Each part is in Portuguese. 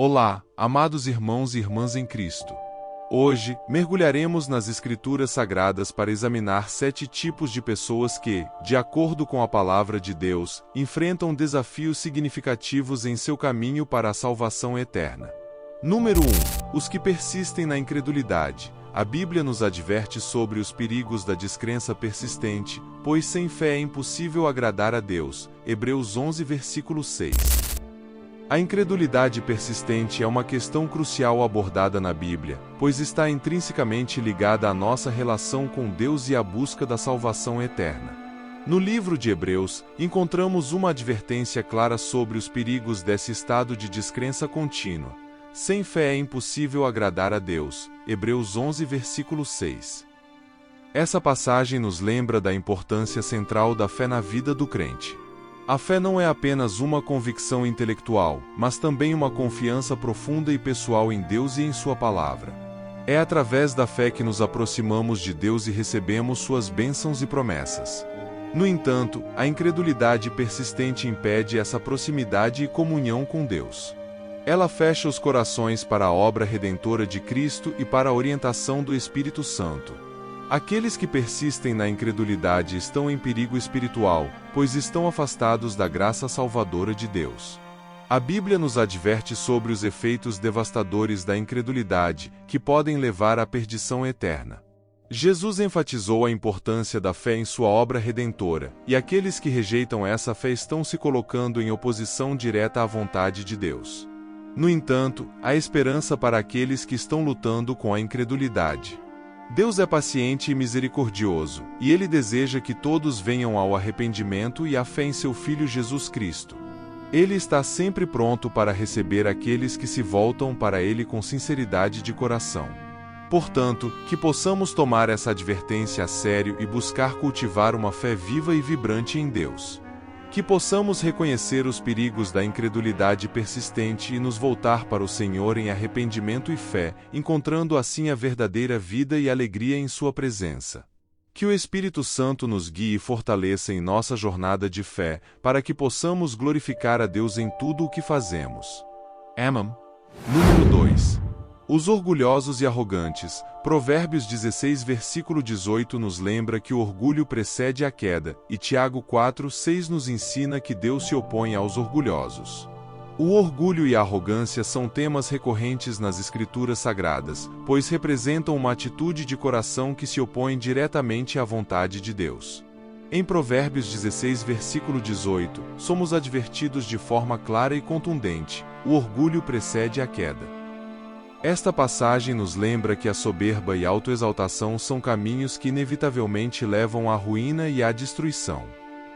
Olá, amados irmãos e irmãs em Cristo. Hoje, mergulharemos nas Escrituras Sagradas para examinar 7 tipos de pessoas que, de acordo com a Palavra de Deus, enfrentam desafios significativos em seu caminho para a salvação eterna. Número 1. Os que persistem na incredulidade. A Bíblia nos adverte sobre os perigos da descrença persistente, pois sem fé é impossível agradar a Deus. Hebreus 11, versículo 6. A incredulidade persistente é uma questão crucial abordada na Bíblia, pois está intrinsecamente ligada à nossa relação com Deus e à busca da salvação eterna. No livro de Hebreus, encontramos uma advertência clara sobre os perigos desse estado de descrença contínua. Sem fé é impossível agradar a Deus. Hebreus 11, versículo 6. Essa passagem nos lembra da importância central da fé na vida do crente. A fé não é apenas uma convicção intelectual, mas também uma confiança profunda e pessoal em Deus e em Sua Palavra. É através da fé que nos aproximamos de Deus e recebemos Suas bênçãos e promessas. No entanto, a incredulidade persistente impede essa proximidade e comunhão com Deus. Ela fecha os corações para a obra redentora de Cristo e para a orientação do Espírito Santo. Aqueles que persistem na incredulidade estão em perigo espiritual, pois estão afastados da graça salvadora de Deus. A Bíblia nos adverte sobre os efeitos devastadores da incredulidade, que podem levar à perdição eterna. Jesus enfatizou a importância da fé em sua obra redentora, e aqueles que rejeitam essa fé estão se colocando em oposição direta à vontade de Deus. No entanto, há esperança para aqueles que estão lutando com a incredulidade. Deus é paciente e misericordioso, e Ele deseja que todos venham ao arrependimento e à fé em seu Filho Jesus Cristo. Ele está sempre pronto para receber aqueles que se voltam para Ele com sinceridade de coração. Portanto, que possamos tomar essa advertência a sério e buscar cultivar uma fé viva e vibrante em Deus. Que possamos reconhecer os perigos da incredulidade persistente e nos voltar para o Senhor em arrependimento e fé, encontrando assim a verdadeira vida e alegria em Sua presença. Que o Espírito Santo nos guie e fortaleça em nossa jornada de fé, para que possamos glorificar a Deus em tudo o que fazemos. Amém. Número 2. Os orgulhosos e arrogantes. Provérbios 16, versículo 18 nos lembra que o orgulho precede a queda, e Tiago 4, 6 nos ensina que Deus se opõe aos orgulhosos. O orgulho e a arrogância são temas recorrentes nas Escrituras Sagradas, pois representam uma atitude de coração que se opõe diretamente à vontade de Deus. Em Provérbios 16, versículo 18, somos advertidos de forma clara e contundente: o orgulho precede a queda. Esta passagem nos lembra que a soberba e a autoexaltação são caminhos que inevitavelmente levam à ruína e à destruição.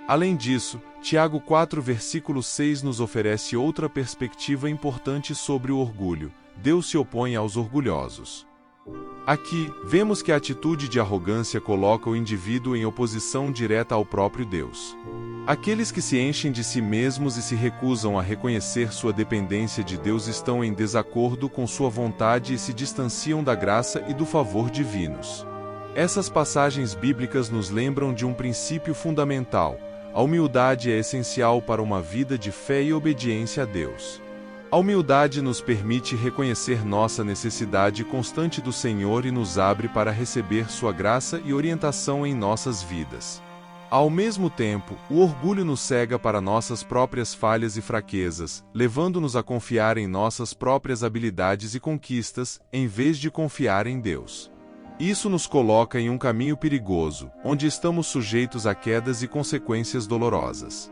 Além disso, Tiago 4, versículo 6 nos oferece outra perspectiva importante sobre o orgulho: Deus se opõe aos orgulhosos. Aqui, vemos que a atitude de arrogância coloca o indivíduo em oposição direta ao próprio Deus. Aqueles que se enchem de si mesmos e se recusam a reconhecer sua dependência de Deus estão em desacordo com sua vontade e se distanciam da graça e do favor divinos. Essas passagens bíblicas nos lembram de um princípio fundamental: a humildade é essencial para uma vida de fé e obediência a Deus. A humildade nos permite reconhecer nossa necessidade constante do Senhor e nos abre para receber sua graça e orientação em nossas vidas. Ao mesmo tempo, o orgulho nos cega para nossas próprias falhas e fraquezas, levando-nos a confiar em nossas próprias habilidades e conquistas, em vez de confiar em Deus. Isso nos coloca em um caminho perigoso, onde estamos sujeitos a quedas e consequências dolorosas.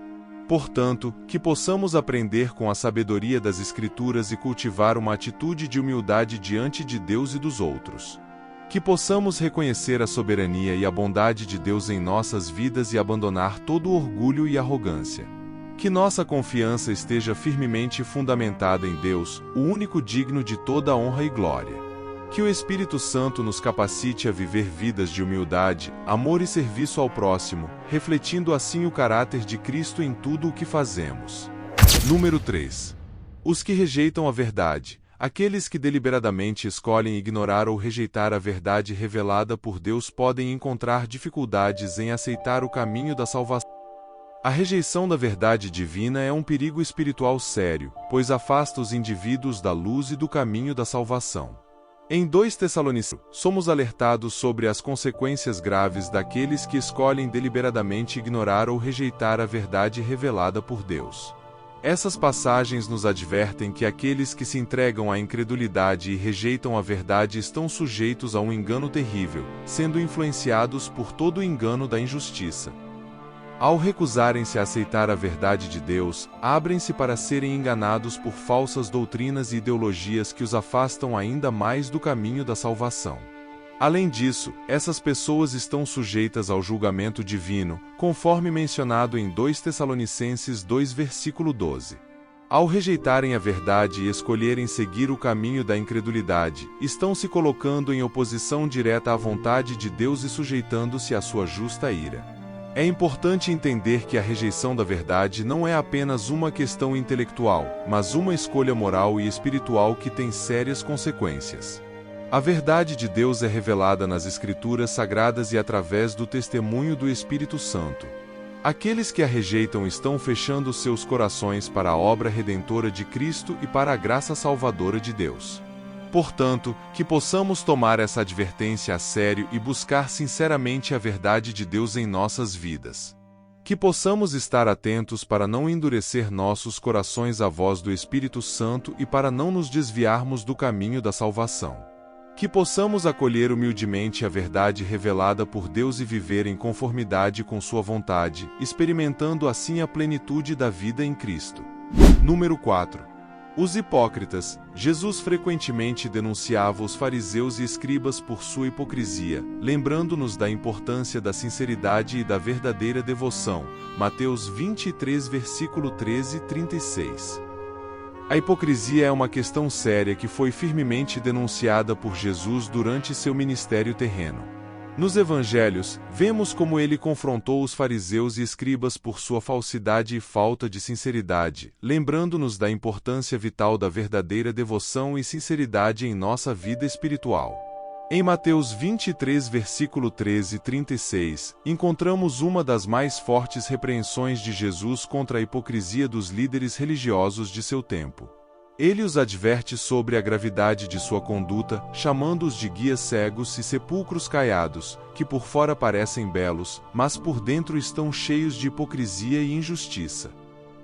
Portanto, que possamos aprender com a sabedoria das Escrituras e cultivar uma atitude de humildade diante de Deus e dos outros. Que possamos reconhecer a soberania e a bondade de Deus em nossas vidas e abandonar todo o orgulho e arrogância. Que nossa confiança esteja firmemente fundamentada em Deus, o único digno de toda honra e glória. Que o Espírito Santo nos capacite a viver vidas de humildade, amor e serviço ao próximo, refletindo assim o caráter de Cristo em tudo o que fazemos. Número 3. Os que rejeitam a verdade. Aqueles que deliberadamente escolhem ignorar ou rejeitar a verdade revelada por Deus podem encontrar dificuldades em aceitar o caminho da salvação. A rejeição da verdade divina é um perigo espiritual sério, pois afasta os indivíduos da luz e do caminho da salvação. Em 2 Tessalonicenses, somos alertados sobre as consequências graves daqueles que escolhem deliberadamente ignorar ou rejeitar a verdade revelada por Deus. Essas passagens nos advertem que aqueles que se entregam à incredulidade e rejeitam a verdade estão sujeitos a um engano terrível, sendo influenciados por todo o engano da injustiça. Ao recusarem-se a aceitar a verdade de Deus, abrem-se para serem enganados por falsas doutrinas e ideologias que os afastam ainda mais do caminho da salvação. Além disso, essas pessoas estão sujeitas ao julgamento divino, conforme mencionado em 2 Tessalonicenses 2 versículo 12. Ao rejeitarem a verdade e escolherem seguir o caminho da incredulidade, estão se colocando em oposição direta à vontade de Deus e sujeitando-se à sua justa ira. É importante entender que a rejeição da verdade não é apenas uma questão intelectual, mas uma escolha moral e espiritual que tem sérias consequências. A verdade de Deus é revelada nas Escrituras Sagradas e através do testemunho do Espírito Santo. Aqueles que a rejeitam estão fechando seus corações para a obra redentora de Cristo e para a graça salvadora de Deus. Portanto, que possamos tomar essa advertência a sério e buscar sinceramente a verdade de Deus em nossas vidas. Que possamos estar atentos para não endurecer nossos corações à voz do Espírito Santo e para não nos desviarmos do caminho da salvação. Que possamos acolher humildemente a verdade revelada por Deus e viver em conformidade com sua vontade, experimentando assim a plenitude da vida em Cristo. Número 4. Os hipócritas. Jesus frequentemente denunciava os fariseus e escribas por sua hipocrisia, lembrando-nos da importância da sinceridade e da verdadeira devoção. Mateus 23, versículo 13 e 36. A hipocrisia é uma questão séria que foi firmemente denunciada por Jesus durante seu ministério terreno. Nos evangelhos, vemos como ele confrontou os fariseus e escribas por sua falsidade e falta de sinceridade, lembrando-nos da importância vital da verdadeira devoção e sinceridade em nossa vida espiritual. Em Mateus 23, versículo 13 e 36, encontramos uma das mais fortes repreensões de Jesus contra a hipocrisia dos líderes religiosos de seu tempo. Ele os adverte sobre a gravidade de sua conduta, chamando-os de guias cegos e sepulcros caiados, que por fora parecem belos, mas por dentro estão cheios de hipocrisia e injustiça.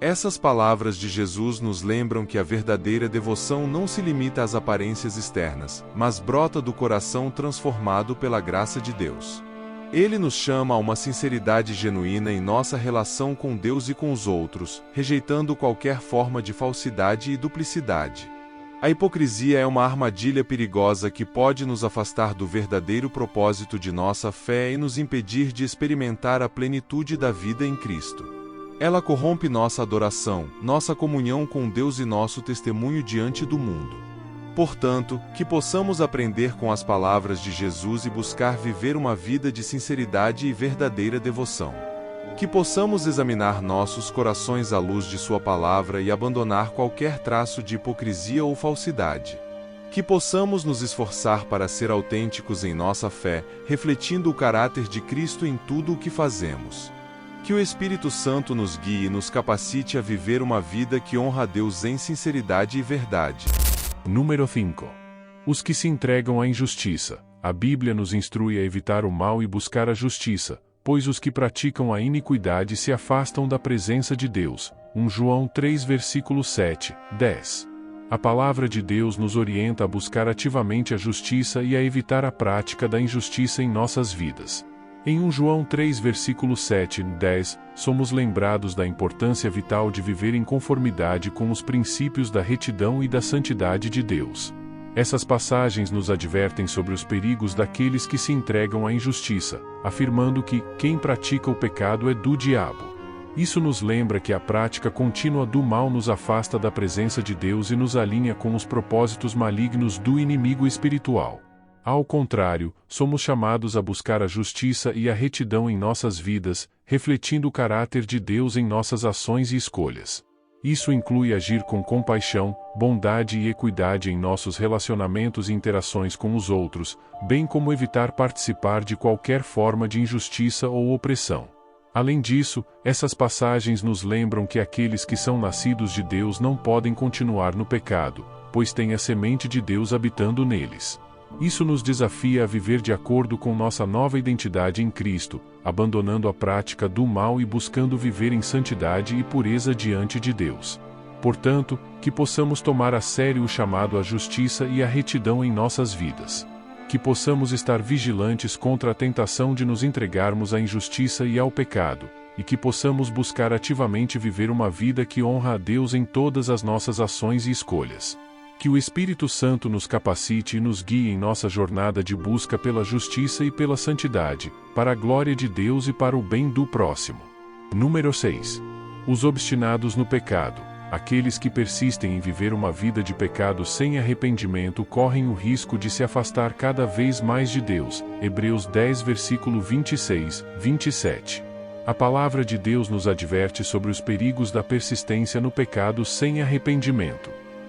Essas palavras de Jesus nos lembram que a verdadeira devoção não se limita às aparências externas, mas brota do coração transformado pela graça de Deus. Ele nos chama a uma sinceridade genuína em nossa relação com Deus e com os outros, rejeitando qualquer forma de falsidade e duplicidade. A hipocrisia é uma armadilha perigosa que pode nos afastar do verdadeiro propósito de nossa fé e nos impedir de experimentar a plenitude da vida em Cristo. Ela corrompe nossa adoração, nossa comunhão com Deus e nosso testemunho diante do mundo. Portanto, que possamos aprender com as palavras de Jesus e buscar viver uma vida de sinceridade e verdadeira devoção. Que possamos examinar nossos corações à luz de sua palavra e abandonar qualquer traço de hipocrisia ou falsidade. Que possamos nos esforçar para ser autênticos em nossa fé, refletindo o caráter de Cristo em tudo o que fazemos. Que o Espírito Santo nos guie e nos capacite a viver uma vida que honra a Deus em sinceridade e verdade. Número 5. Os que se entregam à injustiça. A Bíblia nos instrui a evitar o mal e buscar a justiça, pois os que praticam a iniquidade se afastam da presença de Deus. 1 João 3 versículo 7, 10. A palavra de Deus nos orienta a buscar ativamente a justiça e a evitar a prática da injustiça em nossas vidas. Em 1 João 3 versículo 7 e 10, somos lembrados da importância vital de viver em conformidade com os princípios da retidão e da santidade de Deus. Essas passagens nos advertem sobre os perigos daqueles que se entregam à injustiça, afirmando que quem pratica o pecado é do diabo. Isso nos lembra que a prática contínua do mal nos afasta da presença de Deus e nos alinha com os propósitos malignos do inimigo espiritual. Ao contrário, somos chamados a buscar a justiça e a retidão em nossas vidas, refletindo o caráter de Deus em nossas ações e escolhas. Isso inclui agir com compaixão, bondade e equidade em nossos relacionamentos e interações com os outros, bem como evitar participar de qualquer forma de injustiça ou opressão. Além disso, essas passagens nos lembram que aqueles que são nascidos de Deus não podem continuar no pecado, pois têm a semente de Deus habitando neles. Isso nos desafia a viver de acordo com nossa nova identidade em Cristo, abandonando a prática do mal e buscando viver em santidade e pureza diante de Deus. Portanto, que possamos tomar a sério o chamado à justiça e à retidão em nossas vidas. Que possamos estar vigilantes contra a tentação de nos entregarmos à injustiça e ao pecado, e que possamos buscar ativamente viver uma vida que honra a Deus em todas as nossas ações e escolhas. Que o Espírito Santo nos capacite e nos guie em nossa jornada de busca pela justiça e pela santidade, para a glória de Deus e para o bem do próximo. Número 6. Os obstinados no pecado. Aqueles que persistem em viver uma vida de pecado sem arrependimento correm o risco de se afastar cada vez mais de Deus. Hebreus 10, versículo 26, 27. A palavra de Deus nos adverte sobre os perigos da persistência no pecado sem arrependimento.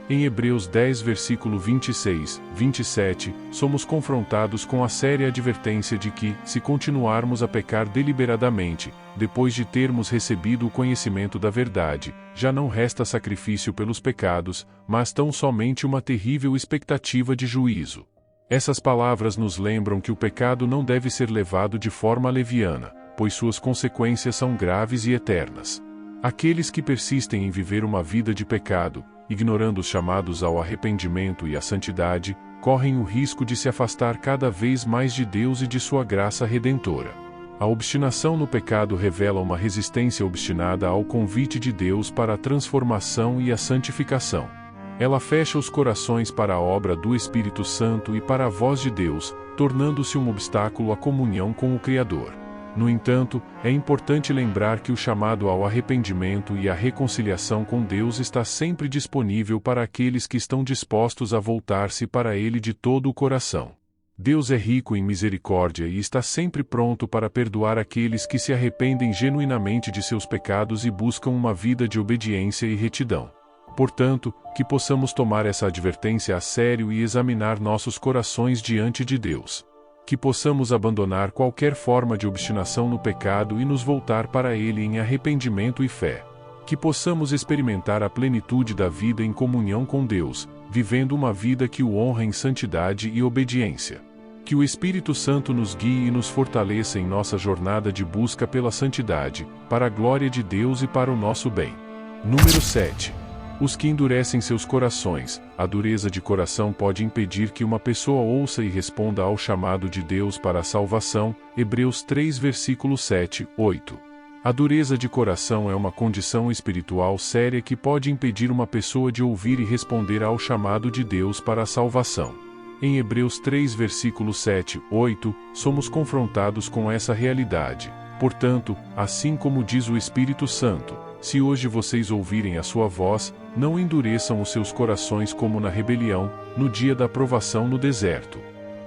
Em Hebreus 10, versículo 26, 27, somos confrontados com a séria advertência de que, se continuarmos a pecar deliberadamente, depois de termos recebido o conhecimento da verdade, já não resta sacrifício pelos pecados, mas tão somente uma terrível expectativa de juízo. Essas palavras nos lembram que o pecado não deve ser levado de forma leviana, pois suas consequências são graves e eternas. Aqueles que persistem em viver uma vida de pecado, ignorando os chamados ao arrependimento e à santidade, correm o risco de se afastar cada vez mais de Deus e de sua graça redentora. A obstinação no pecado revela uma resistência obstinada ao convite de Deus para a transformação e a santificação. Ela fecha os corações para a obra do Espírito Santo e para a voz de Deus, tornando-se um obstáculo à comunhão com o Criador. No entanto, é importante lembrar que o chamado ao arrependimento e à reconciliação com Deus está sempre disponível para aqueles que estão dispostos a voltar-se para Ele de todo o coração. Deus é rico em misericórdia e está sempre pronto para perdoar aqueles que se arrependem genuinamente de seus pecados e buscam uma vida de obediência e retidão. Portanto, que possamos tomar essa advertência a sério e examinar nossos corações diante de Deus. Que possamos abandonar qualquer forma de obstinação no pecado e nos voltar para Ele em arrependimento e fé. Que possamos experimentar a plenitude da vida em comunhão com Deus, vivendo uma vida que o honra em santidade e obediência. Que o Espírito Santo nos guie e nos fortaleça em nossa jornada de busca pela santidade, para a glória de Deus e para o nosso bem. Número 7. Os que endurecem seus corações. A dureza de coração pode impedir que uma pessoa ouça e responda ao chamado de Deus para a salvação. Hebreus 3, versículo 7, 8. A dureza de coração é uma condição espiritual séria que pode impedir uma pessoa de ouvir e responder ao chamado de Deus para a salvação. Em Hebreus 3, versículo 7, 8, somos confrontados com essa realidade. Portanto, assim como diz o Espírito Santo, se hoje vocês ouvirem a sua voz, não endureçam os seus corações como na rebelião, no dia da provação no deserto.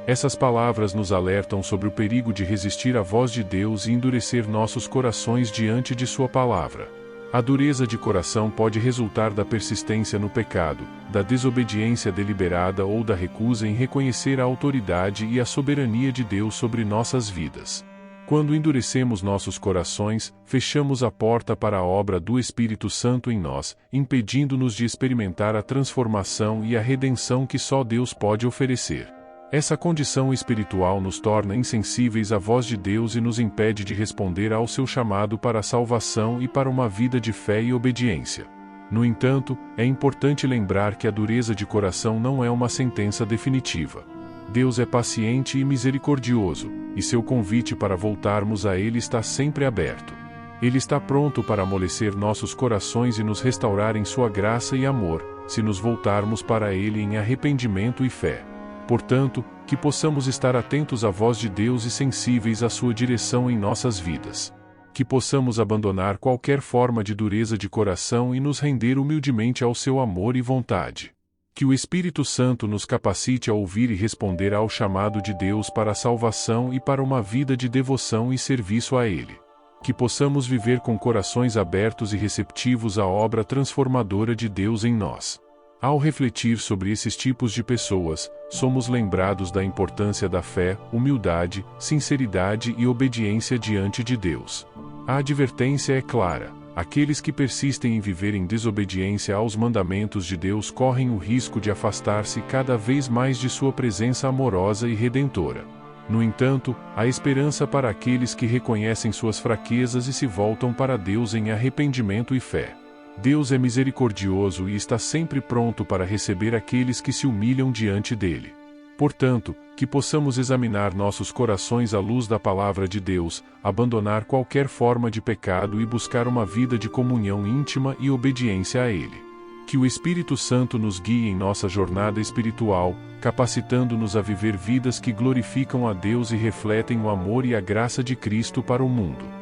Essas palavras nos alertam sobre o perigo de resistir à voz de Deus e endurecer nossos corações diante de sua palavra. A dureza de coração pode resultar da persistência no pecado, da desobediência deliberada ou da recusa em reconhecer a autoridade e a soberania de Deus sobre nossas vidas. Quando endurecemos nossos corações, fechamos a porta para a obra do Espírito Santo em nós, impedindo-nos de experimentar a transformação e a redenção que só Deus pode oferecer. Essa condição espiritual nos torna insensíveis à voz de Deus e nos impede de responder ao seu chamado para a salvação e para uma vida de fé e obediência. No entanto, é importante lembrar que a dureza de coração não é uma sentença definitiva. Deus é paciente e misericordioso, e seu convite para voltarmos a Ele está sempre aberto. Ele está pronto para amolecer nossos corações e nos restaurar em sua graça e amor, se nos voltarmos para Ele em arrependimento e fé. Portanto, que possamos estar atentos à voz de Deus e sensíveis à sua direção em nossas vidas. Que possamos abandonar qualquer forma de dureza de coração e nos render humildemente ao seu amor e vontade. Que o Espírito Santo nos capacite a ouvir e responder ao chamado de Deus para a salvação e para uma vida de devoção e serviço a Ele. Que possamos viver com corações abertos e receptivos à obra transformadora de Deus em nós. Ao refletir sobre esses tipos de pessoas, somos lembrados da importância da fé, humildade, sinceridade e obediência diante de Deus. A advertência é clara: aqueles que persistem em viver em desobediência aos mandamentos de Deus correm o risco de afastar-se cada vez mais de sua presença amorosa e redentora. No entanto, há esperança para aqueles que reconhecem suas fraquezas e se voltam para Deus em arrependimento e fé. Deus é misericordioso e está sempre pronto para receber aqueles que se humilham diante dele. Portanto, que possamos examinar nossos corações à luz da palavra de Deus, abandonar qualquer forma de pecado e buscar uma vida de comunhão íntima e obediência a Ele. Que o Espírito Santo nos guie em nossa jornada espiritual, capacitando-nos a viver vidas que glorificam a Deus e refletem o amor e a graça de Cristo para o mundo.